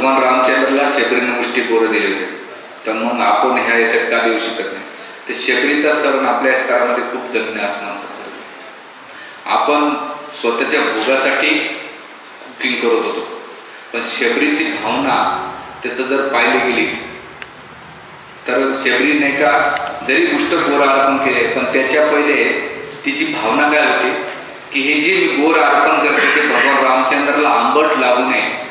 भगवान रामचंद्रला शबरीनं मुष्टी बोरं दिले होते, तर मग आपण ह्या याच्यात का देऊ शकत नाही? ते शबरीचा स्तर आपल्या स्तरामध्ये खूप जमीन आसमानचा फरक. आपण स्वतःच्या भोगासाठी कुकिंग करत होतो, पण शबरीची भावना त्याचं जर पाहिली गेली तर शबरी नाही का जरी गोष्ट गोर अर्पण केले, पण त्याच्या पहिले तिची भावना काय होती की हे जे मी गोर अर्पण करते ते भगवान रामचंद्राला आंबट लागू नये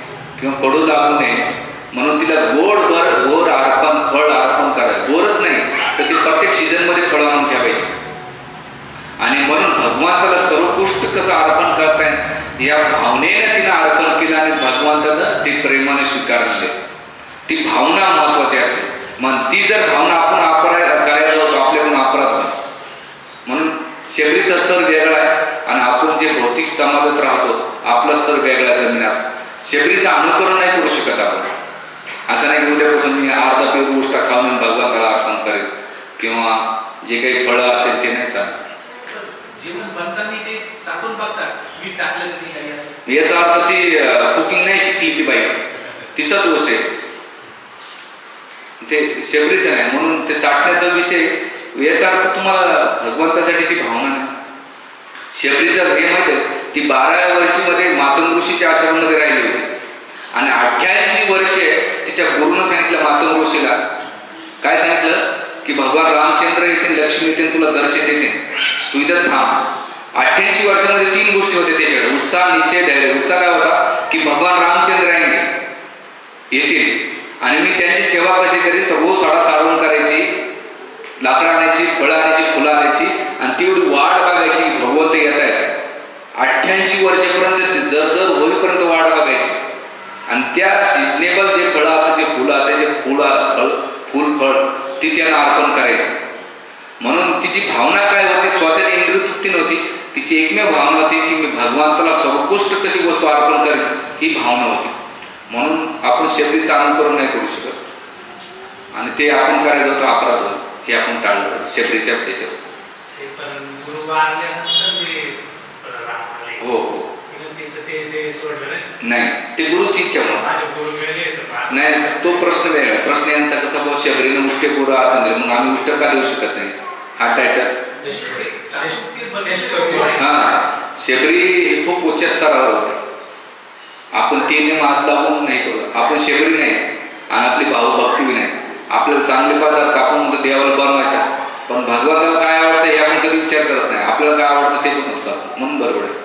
किंवा कडू लागू नये, म्हणून तिला गोर अर्पण फळ अर्पण करायचं. गोरच नाही तर ते प्रत्येक सीझनमध्ये फळ आणून ठेवायचे. आणि म्हणून भगवंताला सर्वोत्कृष्ट कसं अर्पण करताय या भावनेनं तिनं अर्पण केलं आणि भगवंतानं ते प्रेमाने स्वीकारले. ती भावना महत्वाची असते. मग ती जर भावना आपण करायला जातो आपल्याकडून अपराध नाही. म्हणून शबरीचा स्तर वेगळा आहे आणि आपण जे भौतिक समाजात राहतो आपला स्तर वेगळा जमीन असतो. शबरीचं अनुकरण नाही करू शकत आपण. असं नाही की उद्यापासून मी अर्धा पेरू गोष्ट खाऊन भगवंताला अर्पण करेल किंवा जे काही फळं असतील ते नाही चालत. याचा अर्थ ती कुकिंग नाही शिकली ती बाई, तिचा दोष आहे, ते शबरीचा नाही. म्हणून ते चाटण्याचा विषय याचा अर्थ तुम्हाला भगवंतासाठी ती भावना नाही. शबरीचा हे माहिती आहे ती 12व्या वर्षीमध्ये मातंग ऋषीच्या आश्रमामध्ये राहिली होती आणि 88 वर्षे तिच्या गुरुनं सांगितलं मातंग ऋषीला काय सांगितलं की भगवान रामचंद्र येते, लक्ष्मी येते, तुला दर्शन देते, तू इथं थांब. 88 वर्षामध्ये 3 गोष्टी होत्या त्याच्याकडे, उत्साह, निश्चय, धैर्य. उत्साह काय होता की भगवान रामचंद्र येतील आणि मी त्यांची सेवा कशी करीन, तर रोज साडून करायची, लाकडं आणायची, फळं आणायची, फुलं आणायची आणि तेवढी वाट बघायची की भगवंत येत आहेत. 88 वर्षापर्यंत जर होईपर्यंत वाट बघायची आणि त्या सिजनेबल जे फळं असायचे, फुलं असायचे, फुल फळ ती त्यांना अर्पण करायची. म्हणून तिची भावना काय होती, स्वतःची इंद्रिय तृप्ती नव्हती, तिची एकमेव भावना होती की मी भगवंताला सर्वोत्कृष्ट कशी वस्तू अर्पण करेन ही भावना होती. म्हणून आपण शबरीचं अनुकरण नाही करू शकत आणि ते आपण करायचं होतं अपराध होईल हे आपण टाळलं पाहिजे शबरीच्या याच्यात. हो नाही, ते गुरुची इच्छा नाही, तो प्रश्न वेगळा. प्रश्न यांचा कसा भाऊ शबरीनं मुष्टी गुरु अर्पण दिले, मग आम्ही उष्ट का देऊ शकत नाही हा टायटल. हा, शबरी खूप उच्च स्तरावर होते, आपण ते नियम हात लावून नाही करू. आपण शबरी नाही आणि आपली भावभक्ती बी नाही. आपल्याला चांगले पदार्थ आपण म्हणतो देवाला बनवायचा, पण भगवंताला काय आवडतं हे आपण कधी विचार करत नाही. आपल्याला काय आवडतं ते पण होतं, म्हणून बरोबर आहे.